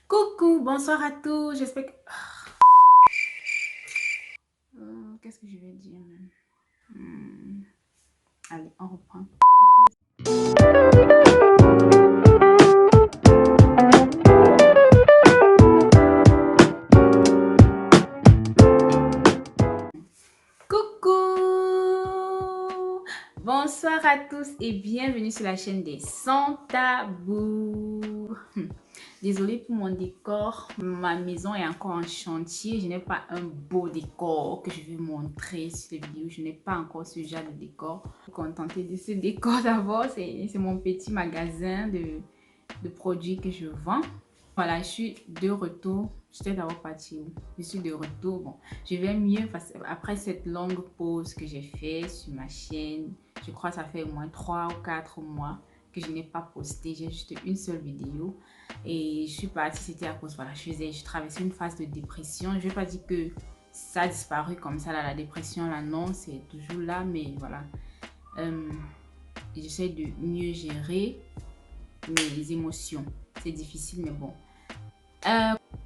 Coucou, bonsoir à tous. J'espère que... qu'est-ce que je vais dire même? Allez, on reprend. Coucou! Bonsoir à tous et bienvenue sur la chaîne des Sans Tabou. Désolée pour mon décor, ma maison est encore en chantier. Je n'ai pas un beau décor que je vais montrer sur cette vidéo. Je n'ai pas encore ce genre de décor. Je suis contente de ce décor d'abord. C'est mon petit magasin de produits que je vends. Voilà, je suis de retour. J'étais d'abord partie où? Je suis de retour. Bon, je vais mieux parce après cette longue pause que j'ai fait sur ma chaîne. Je crois que ça fait au moins 3 ou 4 mois que je n'ai pas posté. J'ai juste une seule vidéo. Et je suis partie, c'était à cause, voilà, je traversais une phase de dépression. Je ne vais pas dire que ça a disparu comme ça, là, la dépression, là, non, c'est toujours là. Mais voilà, j'essaie de mieux gérer mes émotions. C'est difficile, mais bon.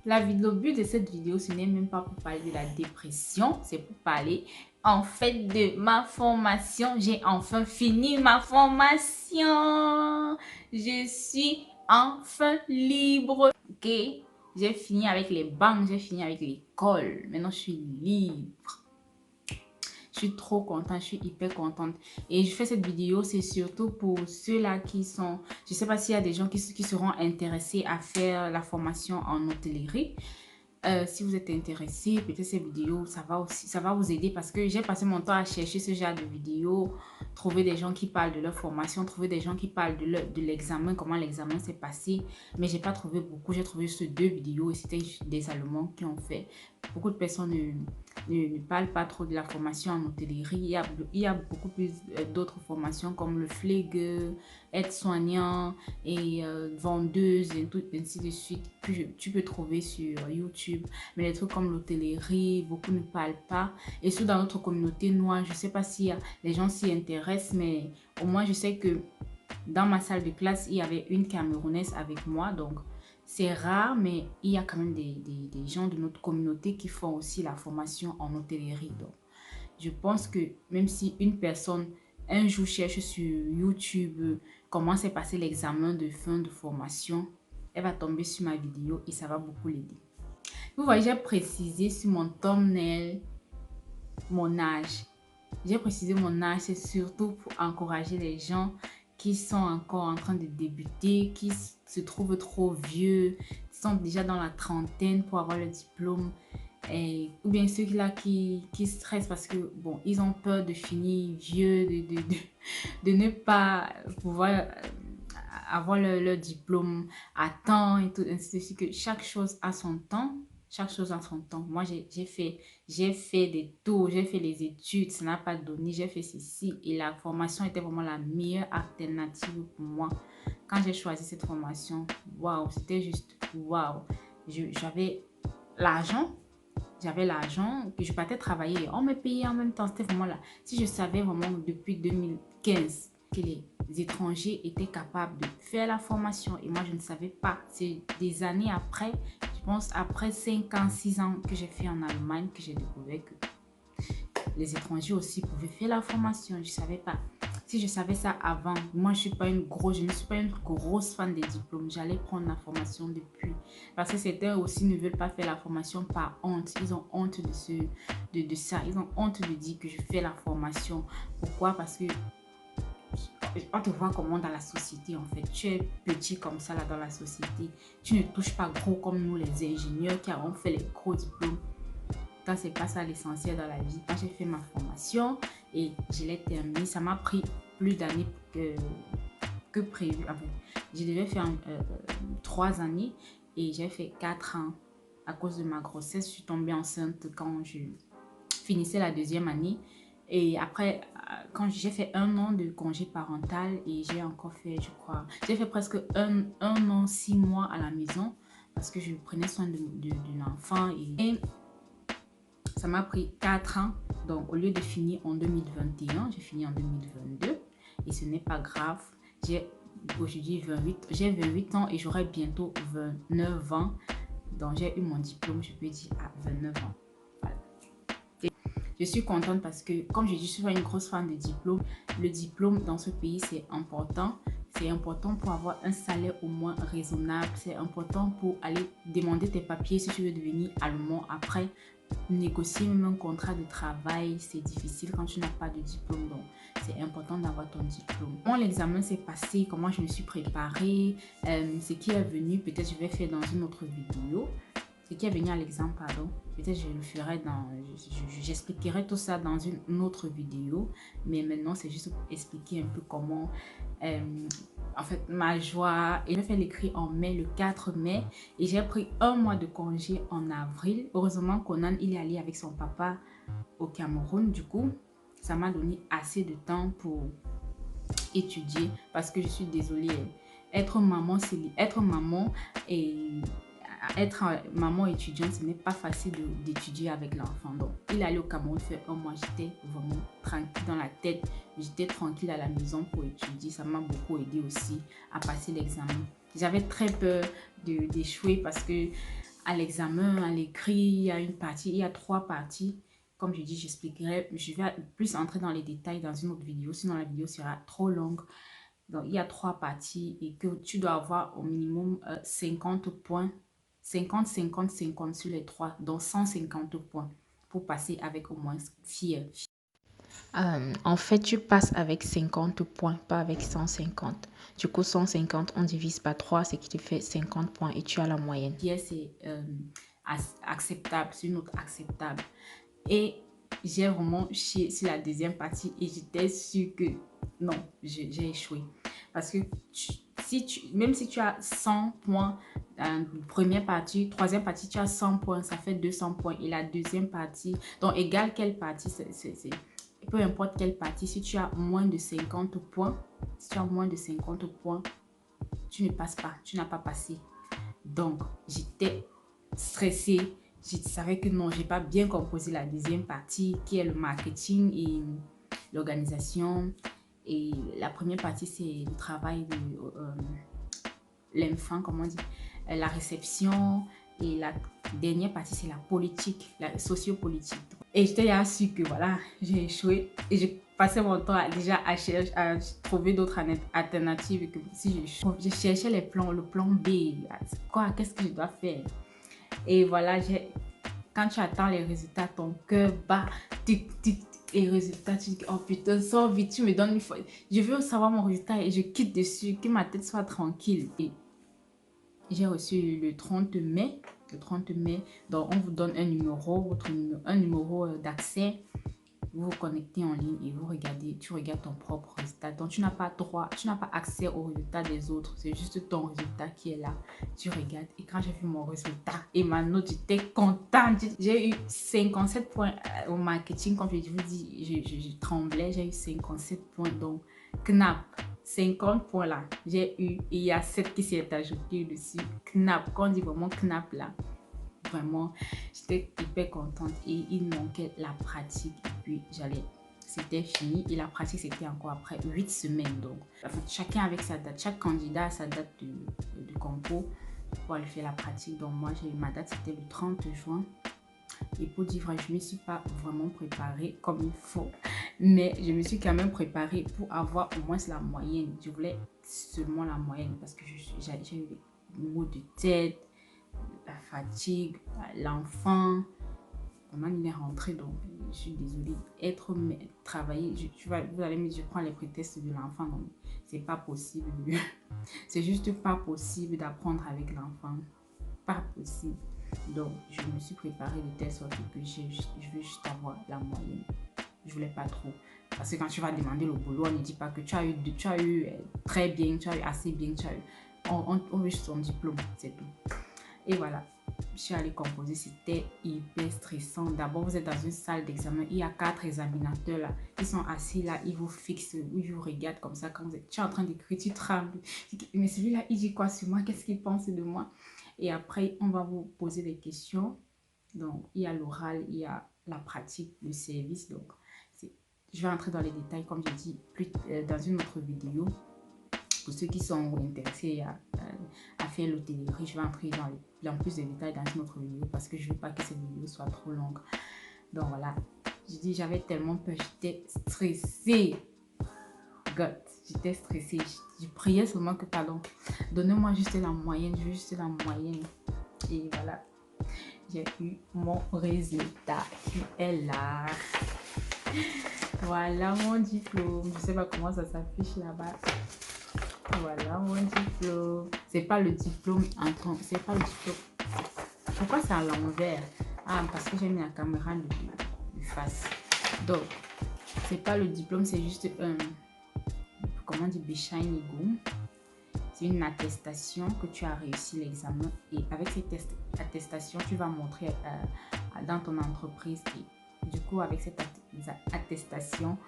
Le but de cette vidéo, ce n'est même pas pour parler de la dépression, c'est pour parler en fait de ma formation. J'ai enfin fini ma formation. Je suis enfin libre. Ok, j'ai fini avec les banques, j'ai fini avec l'école. Maintenant, je suis libre. Je suis trop contente, je suis hyper contente. Et je fais cette vidéo, c'est surtout pour ceux-là qui sont... Je ne sais pas s'il y a des gens qui seront intéressés à faire la formation en hôtellerie. Si vous êtes intéressé, peut-être cette vidéo, ça va vous aider parce que j'ai passé mon temps à chercher ce genre de vidéos, trouver des gens qui parlent de leur formation, trouver des gens qui parlent de l'examen, comment l'examen s'est passé. Mais j'ai pas trouvé beaucoup, j'ai trouvé juste 2 vidéos et c'était des Allemands qui ont fait. Beaucoup de personnes ne parlent pas trop de la formation en hôtellerie. Il y a beaucoup plus d'autres formations comme le Pflege, aide-soignant et vendeuse et tout, ainsi de suite que tu peux trouver sur YouTube. Mais les trucs comme l'hôtellerie, beaucoup ne parlent pas. Et surtout dans notre communauté noire, je ne sais pas si les gens s'y intéressent, mais au moins je sais que dans ma salle de classe, il y avait une Camerounaise avec moi. Donc c'est rare, mais il y a quand même des gens de notre communauté qui font aussi la formation en hôtellerie. Donc je pense que même si une personne un jour cherche sur YouTube comment s'est passé l'examen de fin de formation, elle va tomber sur ma vidéo et ça va beaucoup l'aider. Vous voyez, j'ai précisé sur mon thumbnail mon âge. J'ai précisé mon âge, c'est surtout pour encourager les gens qui sont encore en train de débuter, qui se trouvent trop vieux, qui sont déjà dans la trentaine pour avoir le diplôme. Ou bien ceux-là qui stressent parce que, bon, ils ont peur de finir vieux, de ne pas pouvoir avoir leur diplôme à temps et tout. C'est que chaque chose a son temps. Chaque chose a son temps. Moi, j'ai fait des tours, j'ai fait les études, ça n'a pas donné, j'ai fait ceci. Et la formation était vraiment la meilleure alternative pour moi. Quand j'ai choisi cette formation, waouh, c'était juste waouh. J'avais l'argent. J'avais l'argent, que je partais travailler. On me payait en même temps. C'était vraiment là. Si je savais vraiment depuis 2015 que les étrangers étaient capables de faire la formation et moi je ne savais pas. C'est des années après, je pense après 5 ans, 6 ans que j'ai fait en Allemagne que j'ai découvert que les étrangers aussi pouvaient faire la formation. Je ne savais pas. Si je savais ça avant, moi je ne suis pas une grosse fan des diplômes. J'allais prendre la formation depuis. Parce que certains aussi ne veulent pas faire la formation par honte. Ils ont honte de ça. Ils ont honte de dire que je fais la formation. Pourquoi? Parce que on te voit comment dans la société en fait. Tu es petit comme ça là dans la société. Tu ne touches pas gros comme nous les ingénieurs qui avons fait les gros diplômes. Quand c'est pas ça l'essentiel dans la vie. Quand j'ai fait ma formation et je l'ai terminée, ça m'a pris plus d'années que prévu. Enfin, je devais faire 3 années et j'ai fait 4 ans à cause de ma grossesse. Je suis tombée enceinte quand je finissais la 2e année. Et après, quand j'ai fait 1 an de congé parental et j'ai encore fait, je crois, j'ai fait presque un an, 6 mois à la maison parce que je prenais soin de l'enfant et ça m'a pris 4 ans. Donc, au lieu de finir en 2021, j'ai fini en 2022. Et ce n'est pas grave. aujourd'hui j'ai 28 ans et j'aurai bientôt 29 ans. Donc, j'ai eu mon diplôme, je peux dire, à 29 ans. Voilà. Et je suis contente parce que, comme je dis, je suis une grosse fan de diplôme. Le diplôme dans ce pays, c'est important. C'est important pour avoir un salaire au moins raisonnable. C'est important pour aller demander tes papiers si tu veux devenir allemand. Après, négocier même un contrat de travail, c'est difficile quand tu n'as pas de diplôme. Donc, c'est important d'avoir ton diplôme. Comment l'examen s'est passé, comment je me suis préparée, ce qui est venu, peut-être je vais faire dans une autre vidéo. Ce qui est venu à l'examen, pardon, peut-être je le ferai j'expliquerai tout ça dans une autre vidéo. Mais maintenant, c'est juste pour expliquer un peu comment, en fait, ma joie. Et j'ai fait l'écrit en mai, le 4 mai. Et j'ai pris un mois de congé en avril. Heureusement, Conan, il est allé avec son papa au Cameroun. Du coup, ça m'a donné assez de temps pour étudier. Parce que je suis désolée, être maman, c'est être maman et être maman étudiante, ce n'est pas facile d'étudier avec l'enfant. Donc, il allait au Cameroun faire un mois. J'étais vraiment tranquille dans la tête. J'étais tranquille à la maison pour étudier. Ça m'a beaucoup aidé aussi à passer l'examen. J'avais très peur d'échouer parce que à l'examen, à l'écrit, il y a une partie, il y a 3 parties. Comme je dis, j'expliquerai. Je vais plus entrer dans les détails dans une autre vidéo. Sinon, la vidéo sera trop longue. Donc, il y a 3 parties et que tu dois avoir au minimum 50 points. 50, 50, 50 sur les 3, donc 150 points pour passer avec au moins fier. En fait, tu passes avec 50 points, pas avec 150. Du coup, 150, on divise par 3, ce qui te fait 50 points et tu as la moyenne. Fier, c'est acceptable, c'est une note acceptable. Et j'ai vraiment chié sur la deuxième partie et j'étais sûre que non, j'ai échoué. Parce que même si tu as 100 points, première partie, troisième partie, tu as 100 points, ça fait 200 points. Et la deuxième partie, donc égale quelle partie, peu importe quelle partie, si tu as moins de 50 points, tu ne passes pas, tu n'as pas passé. Donc, j'étais stressée. Je savais que non, je n'ai pas bien composé la deuxième partie qui est le marketing et l'organisation. Et la première partie, c'est le travail de l'enfant, comment on dit, la réception. Et la dernière partie, c'est la politique, la sociopolitique. Et j'étais assurée que voilà, j'ai échoué. Et j'ai passé mon temps à trouver d'autres alternatives. Que si je cherchais le plan B. Quoi, qu'est-ce que je dois faire? Et voilà, quand tu attends les résultats, ton cœur bat, tic, tic, et résultats, tu dis, oh putain, sors vite, tu me donnes une fois. Je veux savoir mon résultat et je quitte dessus, que ma tête soit tranquille. Et j'ai reçu le 30 mai. Le 30 mai, donc on vous donne un numéro, un numéro d'accès. Vous vous connectez en ligne et tu regardes ton propre résultat. Donc, tu n'as pas accès au résultat des autres. C'est juste ton résultat qui est là. Tu regardes. Et quand j'ai vu mon résultat et ma note, j'étais contente. J'ai eu 57 points au marketing. Comme je vous dis, je tremblais. J'ai eu 57 points. Donc, knapp. 50 points là. J'ai eu. Et il y a 7 qui s'est ajouté dessus. Knapp. Quand on dit vraiment knapp là. Vraiment, j'étais hyper contente et il manquait la pratique et puis c'était fini et la pratique c'était encore après 8 semaines. Donc chacun avec sa date, chaque candidat a sa date de concours pour aller faire la pratique. Donc moi ma date c'était le 30 juin et pour dire vrai, je ne me suis pas vraiment préparée comme il faut, mais je me suis quand même préparée pour avoir au moins la moyenne. Je voulais seulement la moyenne parce que j'ai eu des maux de tête, la fatigue, l'enfant. Maman il est rentré, donc je suis désolée. Travailler, vous allez me dire, je prends les prétextes de l'enfant. Non, c'est pas possible. C'est juste pas possible d'apprendre avec l'enfant. Pas possible. Donc, je me suis préparée de telle sorte que je veux juste avoir la moyenne. Je voulais pas trop. Parce que quand tu vas demander le boulot, on ne dit pas que tu as eu très bien, tu as eu assez bien, on veut juste ton diplôme, c'est tout. Et voilà, je suis allée composer, c'était hyper stressant. D'abord, vous êtes dans une salle d'examen, il y a 4 examinateurs là, ils sont assis là, ils vous fixent, ils vous regardent comme ça, quand tu es en train d'écrire, tu trembles. Mais celui-là, il dit quoi sur moi? Qu'est-ce qu'il pense de moi? Et après, on va vous poser des questions. Donc, il y a l'oral, il y a la pratique, le service. Donc, je vais entrer dans les détails, comme je dis, dans une autre vidéo. Pour ceux qui sont intéressés à faire l'hôtellerie, je vais entrer dans plus de détails dans une autre vidéo parce que je ne veux pas que cette vidéo soit trop longue. Donc voilà, je dis j'avais tellement peur, j'étais stressée. God, j'étais stressée. Je priais seulement que, pardon, donnez-moi juste la moyenne, juste la moyenne. Et voilà, j'ai eu mon résultat qui est là. Voilà mon diplôme. Je sais pas comment ça s'affiche là-bas. Voilà mon diplôme. C'est pas le diplôme en temps. C'est pas le diplôme. Pourquoi c'est à l'envers? Ah, parce que j'ai mis la caméra de face. Donc, c'est pas le diplôme, c'est juste un. Comment on dit? Béchaïnigoum. C'est une attestation que tu as réussi l'examen. Et avec cette attestation, tu vas montrer dans ton entreprise. Et du coup, avec cette attestation,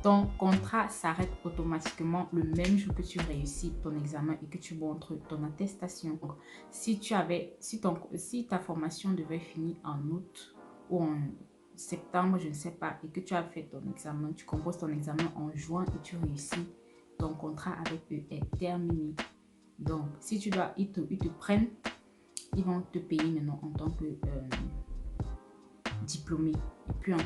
ton contrat s'arrête automatiquement le même jour que tu réussis ton examen et que tu montres ton attestation. Donc, si ta formation devait finir en août ou en septembre, je ne sais pas, et que tu as fait ton examen, tu composes ton examen en juin et tu réussis, ton contrat avec eux est terminé. Donc, si tu dois, ils te prennent, ils vont te payer maintenant en tant que diplômé et puis en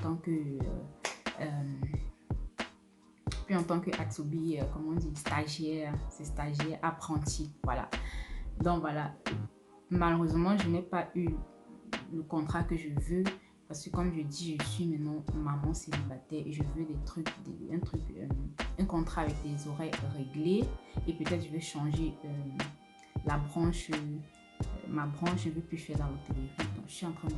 tant que Atsubi, comment on dit, stagiaire, c'est stagiaire, apprenti, voilà. Donc voilà, malheureusement, je n'ai pas eu le contrat que je veux parce que comme je dis, je suis maintenant maman célibataire et je veux un contrat avec des horaires réglés et peut-être je vais changer la branche, ma branche, je ne veux plus faire dans l'hôtellerie. Donc je suis en train de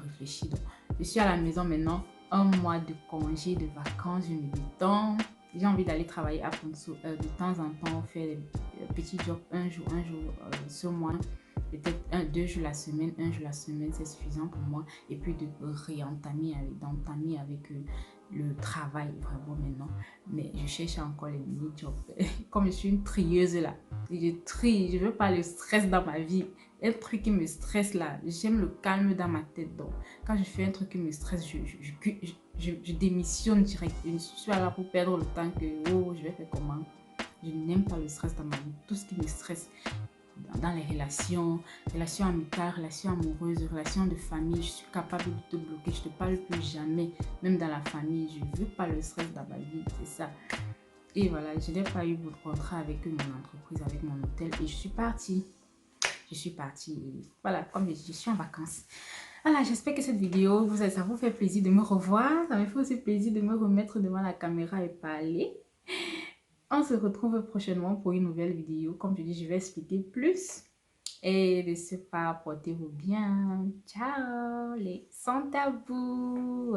réfléchir. Donc, je suis à la maison maintenant, un mois de congé, de vacances, je me détends. J'ai envie d'aller travailler à Fonso de temps en temps, faire des petits jobs un jour ce mois. Peut-être 2 jours la semaine, 1 jour la semaine, c'est suffisant pour moi. Et puis de d'entamer avec le travail vraiment maintenant. Mais je cherche encore les mini-jobs. Comme je suis une trieuse là, je trie, je veux pas le stress dans ma vie. Un truc qui me stresse là, j'aime le calme dans ma tête. Donc, quand je fais un truc qui me stresse, je démissionne direct. Je ne suis pas là pour perdre le temps que, oh, je vais faire comment. Je n'aime pas le stress dans ma vie. Tout ce qui me stresse dans les relations amicales, relations amoureuses, relations de famille, je suis capable de te bloquer. Je ne te parle plus jamais, même dans la famille. Je ne veux pas le stress dans ma vie, c'est ça. Et voilà, je n'ai pas eu votre contrat avec mon entreprise, avec mon hôtel et je suis partie. Et voilà, comme je dis, je suis en vacances. Voilà, j'espère que cette vidéo, ça vous fait plaisir de me revoir. Ça me fait aussi plaisir de me remettre devant la caméra et parler. On se retrouve prochainement pour une nouvelle vidéo. Comme je dis, je vais expliquer plus. Et de ce pas, portez-vous bien. Ciao les sans tabou.